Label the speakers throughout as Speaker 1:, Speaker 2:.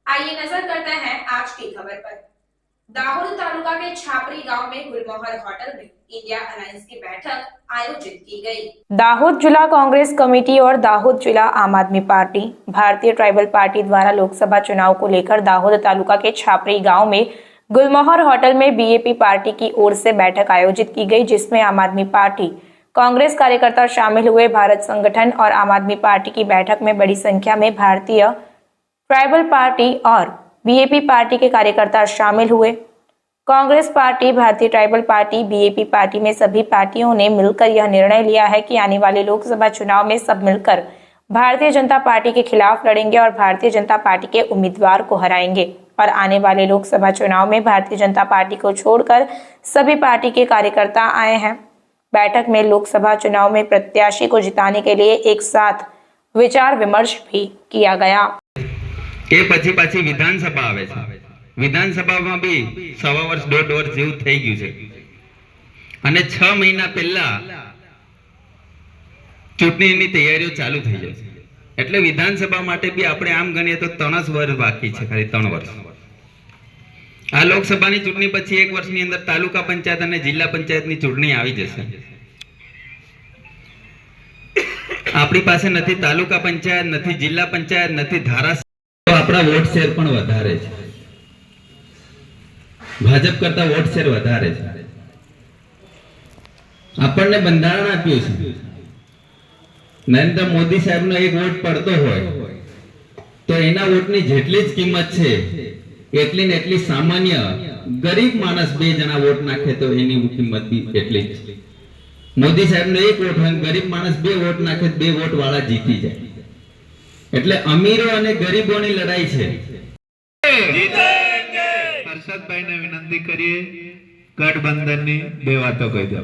Speaker 1: आइए नजर करते हैं आज की खबर पर। दाहोद तालुका के छापरी गांव में गुलमोहर होटल में इंडिया अलायंस की बैठक आयोजित की गई। दाहोद जिला कांग्रेस कमेटी और दाहोद जिला आम आदमी पार्टी भारतीय ट्राइबल पार्टी द्वारा लोकसभा चुनाव को लेकर दाहोद तालुका के छापरी गांव में गुलमोहर होटल में बीएपी पार्टी की ओर से बैठक आयोजित की गई, जिसमें आम आदमी पार्टी कांग्रेस कार्यकर्ता शामिल हुए। भारत संगठन और आम आदमी पार्टी की बैठक में बड़ी संख्या में भारतीय ट्राइबल पार्टी और बीएपी पार्टी के कार्यकर्ता शामिल हुए। कांग्रेस पार्टी, भारतीय ट्राइबल पार्टी, बीएपी पार्टी में सभी पार्टियों ने मिलकर यह निर्णय लिया है कि आने वाले लोकसभा चुनाव में सब मिलकर भारतीय जनता पार्टी के खिलाफ लड़ेंगे और भारतीय जनता पार्टी के उम्मीदवार को हराएंगे। और आने वाले लोकसभा चुनाव में भारतीय जनता पार्टी को छोड़कर सभी पार्टी के कार्यकर्ता आए हैं। बैठक में लोकसभा चुनाव में प्रत्याशी को जिताने के लिए एक साथ विचार विमर्श भी किया गया।
Speaker 2: એ પછી પાછી વિધાનસભા આવે છે। વિધાનસભામાં બી સવા વર્ષ દોઢ વર્ષ જેવું થઈ ગયું છે અને 6 મહિના પહેલા ચૂંટણીની તૈયારીઓ ચાલુ થઈ જાય છે। એટલે વિધાનસભા માટે બી આપણે આમ ગણીએ તો 3 વર્ષ બાકી છે, ખાલી 3 વર્ષ। આ લોકસભાની ચૂંટણી પછી 1 વર્ષની અંદર તાલુકા પંચાયત અને જિલ્લા પંચાયતની ચૂંટણી આવી જશે। આપણી પાસે નથી તાલુકા પંચાયત, નથી જિલ્લા પંચાયત, નથી ધારાસભ્ય। આપણા વોટ શેર પણ વધારે છે, ભાજપ કરતા વોટ શેર વધારે છે। આપણને બંધારણ આપ્યું છે, નરેન્દ્ર મોદી સાહેબનો એક વોટ પડતો હોય તો એના વોટની જેટલી જ કિંમત છે એટલી ને એટલી સામાન્ય ગરીબ માણસ 2 જણા વોટ નાખે તો એની કિંમત બી એટલી જ। મોદી સાહેબનો એક વોટ હોય, ગરીબ માણસ 2 વોટ નાખે, 2 વોટ વાળા જીતી જાય। એટલે અમીરો અને ગરીબોની લડાઈ છે।
Speaker 3: જીતેંગે। હર્ષદભાઈને વિનંતી કરીએ ગઠબંધનની 2 વાતો કહી દો।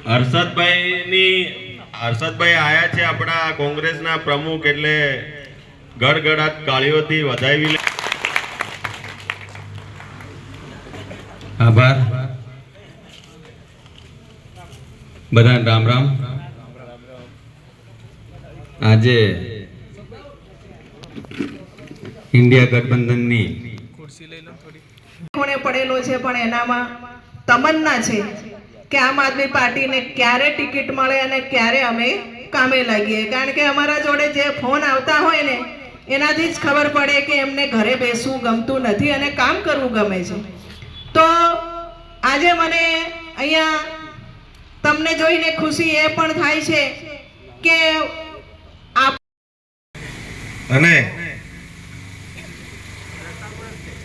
Speaker 4: હર્ષદભાઈ આયા છે આપણા કોંગ્રેસના પ્રમુખ, એટલે ગડગડાટ તાળીઓથી વધાવી લે।
Speaker 2: આભાર। બધા રામ રામ। આજે इंडिया गठबंधन
Speaker 5: કોણે પડેલો છે, પણ એનામાં તમન્ના છે કે આમ આદમી પાર્ટીને ક્યારે ટિકિટ મળે અને ક્યારે અમે કામે લાગીએ। કારણ કે અમારા જોડે જે ફોન આવતા હોય ને એનાથી જ ખબર પડે કે એમને ઘરે બેસવું ગમતું નથી અને કામ કરવું ગમે છે। તો આજે મને અહીંયા તમને જોઈને ખુશી એ પણ થાય છે કે
Speaker 4: અને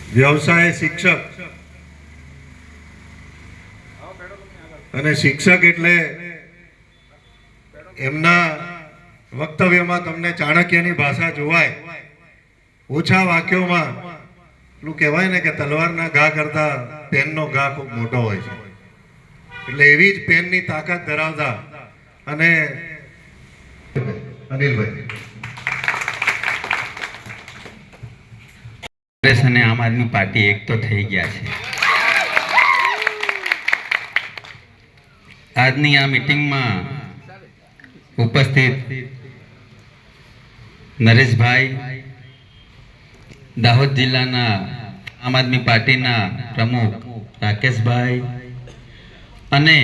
Speaker 4: વ્યવસાય શિક્ષક અને શિક્ષક એટલે એમના વક્તવ્યમાં તમને ચાણક્યની ભાષા જોવાય। ઓછા વાક્યોમાં પેલું કહેવાય ને કે તલવારના ઘા કરતા પેનનો ઘા ખૂબ મોટો હોય છે, એટલે એવી જ પેનની તાકાત ધરાવતા અને અનિલભાઈ
Speaker 2: कांग्रेस અને આમ આદમી પાર્ટી એક તો થઈ ગયા છે। આજની આ મીટિંગમાં ઉપસ્થિત નરેશભાઈ, દાહોદ જિલ્લાના આમ આદમી પાર્ટીના પ્રમુખ રાકેશભાઈ અને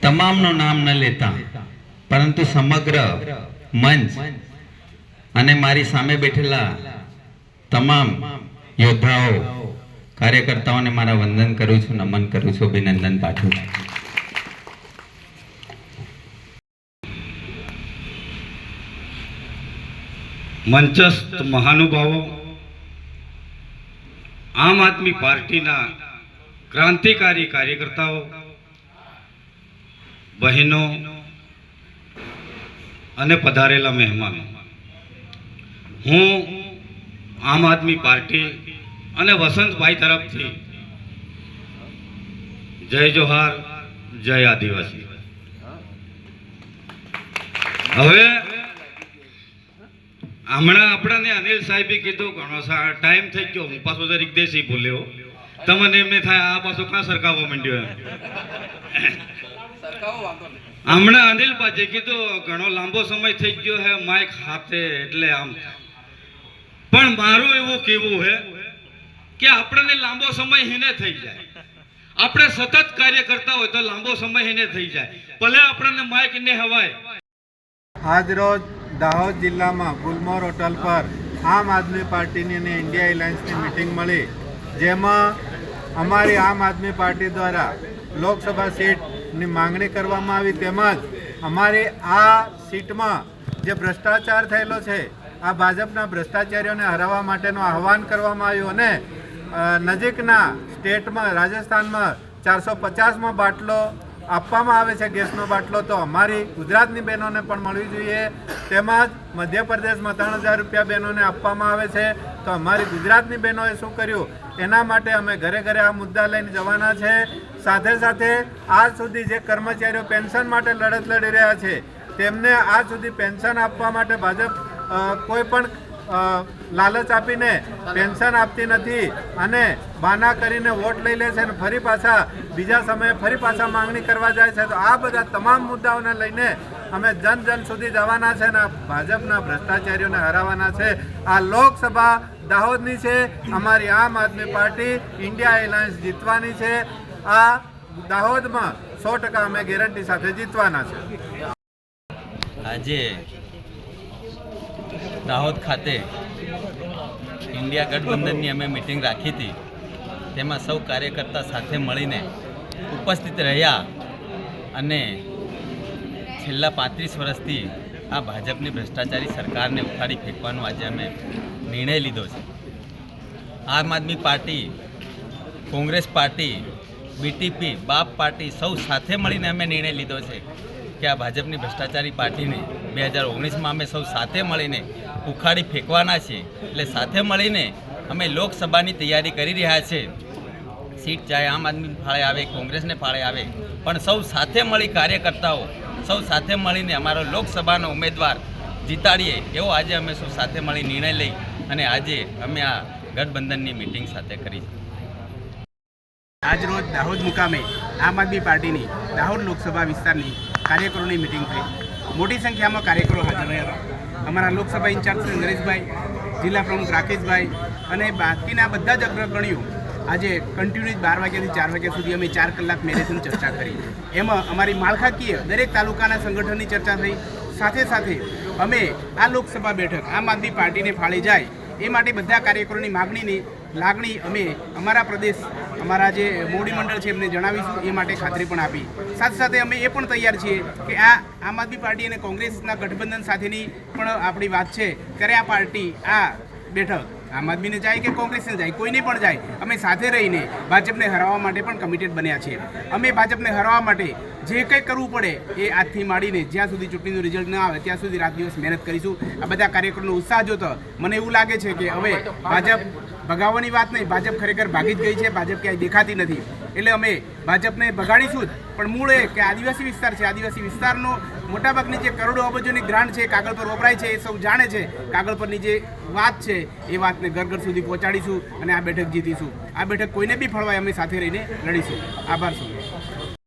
Speaker 2: તમામનું નામ ન લેતા પરંતુ સમગ્ર મંચ અને મારી સામે બેઠેલા તમામ યોદ્ધાઓ, કાર્યકર્તાઓને મારા વંદન કરું છું, નમन કરું છું, અભિનંदन પાઠવું છું।
Speaker 3: મંચસ્થ મહાનુભાવો, આમ આદમી પાર્ટીના ક્રાંતિકારી કાર્યકર્તાઓ, બહેનો અને પધારેલા મહેમાનો, હું આમ આદમી પાર્ટી અને વસંતભાઈ તરફથી જય જોહાર, જય આદિવાસી। હવે હમણાં આપણાને અનિલ સાહેબે કીધું ઘણો ટાઈમ થઈ ગયો, હું પાછો જરીક દેશી બોલ્યો, તમને એમને થાય આ પાછો ક્યાં સરકાવવા માંડ્યો। હમણાં અનિલ પાછે કીધું ઘણો લાંબો સમય થઈ ગયો હે માઇક હાથે, એટલે આમ પણ મારું એવું કહેવું છે કે આપણને લાંબો સમય હિને થઈ જાય, આપણે સતત કાર્ય કરતા હોય તો લાંબો સમય હિને થઈ જાય, ભલે આપણને માઇક ને હવાય.
Speaker 6: આજ રોજ દાહોદ જિલ્લામાં ગુલમોહર હોટલ પર આમ આદમી પાર્ટીની અને ઇન્ડિયા એલાયન્સની મિટિંગ મળી, જેમાં અમારી આમ આદમી પાર્ટી દ્વારા લોકસભા સીટની માંગણી કરવામાં આવી, તેમજ અમારી આ સીટમાં જે ભ્રષ્ટાચાર થયેલો છે આ ભાજપના ભ્રષ્ટાચારીઓને હરાવવા માટેનું આહવાન કરવામાં આવ્યું અને નજીકના સ્ટેટમાં રાજસ્થાનમાં 450માં બાટલો આપવામાં આવે છે ગેસનો બાટલો, તો અમારી ગુજરાતની બહેનોને પણ મળવી જોઈએ, તેમજ મધ્યપ્રદેશમાં 3000 રૂપિયા બહેનોને આપવામાં આવે છે, તો અમારી ગુજરાતની બહેનોએ શું કર્યું એના માટે અમે ઘરે ઘરે આ મુદ્દા લઈને જવાના છે. સાથે સાથે આજ સુધી જે કર્મચારીઓ પેન્શન માટે લડત લડી રહ્યા છે તેમને આજ સુધી પેન્શન આપવા માટે ભાજપ કોઈ પણ લાલચ આપીને પેન્શન આપતી નથી અને બહાના કરીને વોટ લઈ લે છે અને ફરી પાછા બીજા સમયે ફરી પાછા માંગણી કરવા જાય છે. તો આ બધા તમામ મુદ્દાઓને લઈને અમે જન જન સુધી જવાના છે અને ભાજપના ભ્રષ્ટાચારીઓને હરાવવાના છે. આ લોકસભા દાહોદની છે, અમારી આમ આદમી પાર્ટી ઇન્ડિયા એલાયન્સ જીતવાની છે. આ દાહોદમાં 100% અમે ગેરંટી સાથે જીતવાના છે.
Speaker 7: આજે દાહોદ ખાતે ઇન્ડિયા ગઠબંધનની અમે મિટિંગ રાખી હતી, તેમાં સૌ કાર્યકર્તા સાથે મળીને ઉપસ્થિત રહ્યા અને છેલ્લા 35 વર્ષથી આ ભાજપની ભ્રષ્ટાચારી સરકારને ઉખાડી ફેંકવાનો આજે અમે નિર્ણય લીધો છે. આમ આદમી પાર્ટી, કોંગ્રેસ પાર્ટી, બીટીપી, બાપ પાર્ટી સૌ સાથે મળીને અમે નિર્ણય લીધો છે કે આ ભાજપની ભ્રષ્ટાચારી પાર્ટીને 2019માં અમે સૌ સાથે મળીને ઉખાડી ફેંકવાના છે. એટલે સાથે મળીને અમે લોકસભાની તૈયારી કરી રહ્યા છે. સીટ ચાહે આમ આદમી ફાળે આવે, કોંગ્રેસને ફાળે આવે, પણ સૌ સાથે મળી કાર્યકર્તાઓ સૌ સાથે મળીને અમારો લોકસભાનો ઉમેદવાર જીતાડીએ એવો આજે અમે સૌ સાથે મળી નિર્ણય લઈ અને આજે અમે આ ગઠબંધનની મિટિંગ સાથે કરી.
Speaker 8: આજ રોજ દાહોદ મુકામે આમ આદમી પાર્ટીની દાહોદ લોકસભા વિસ્તારની કાર્યકરોની મિટિંગ થઈ. મોટી સંખ્યામાં કાર્યકરો હાજર રહ્યા. અમારા લોકસભા ઇન્ચાર્જ શ્રી નરેશભાઈ, જિલ્લા પ્રમુખ રાકેશભાઈ અને બાકીના બધા જ અગ્રગણીઓ આજે કન્ટિન્યુઅસ 12 વાગ્યાથી 4 વાગ્યા સુધી અમે 4 કલાક મેરેથોન ચર્ચા કરી. એમાં અમારી માળખાકીય દરેક તાલુકાના સંગઠનની ચર્ચા થઈ. સાથે સાથે અમે આ લોકસભા બેઠક આમ આદમી પાર્ટીને ફાળે જાય એ માટે બધા કાર્યકરોની માગણીની લાગણી અમે અમારા પ્રદેશ, અમારા જે મોવડી મંડળ છે એમને જણાવીશું, એ માટે ખાતરી પણ આપી. સાથે સાથે અમે એ પણ તૈયાર છીએ કે આ આમ આદમી પાર્ટી અને કોંગ્રેસના ગઠબંધન સાથેની પણ આપણી વાત છે, ત્યારે આ પાર્ટી આ બેઠક આમ આદમીને જાય કે કોંગ્રેસને જાય, કોઈને પણ જાય, અમે સાથે રહીને ભાજપને હરાવવા માટે પણ કમિટેડ બન્યા છીએ. અમે ભાજપને હરાવવા માટે જે કંઈ કરવું પડે એ આજથી માંડીને જ્યાં સુધી ચૂંટણીનું રિઝલ્ટ ન આવે ત્યાં સુધી રાત દિવસ મહેનત કરીશું. આ બધા કાર્યકરોનો ઉત્સાહ જોતો મને એવું લાગે છે કે હવે ભાજપ ભગાવવાની વાત નહીં, ભાજપ ખરેખર ભાગી જ ગઈ છે, ભાજપ ક્યાંય દેખાતી નથી. એટલે અમે ભાજપને ભગાડીશું જ, પણ મૂળ એ કે આદિવાસી વિસ્તાર છે, આદિવાસી વિસ્તારનો મોટાભાગની જે કરોડો અબજોની ગ્રાન્ટ છે કાગળ પર વપરાય છે એ સૌ જાણે છે. કાગળ પરની જે વાત છે એ વાતને ઘર ઘર સુધી પહોંચાડીશું અને આ બેઠક જીતીશું. આ બેઠક કોઈને બી ફળવાય અમે સાથે રહીને લડીશું. આભાર સૌ.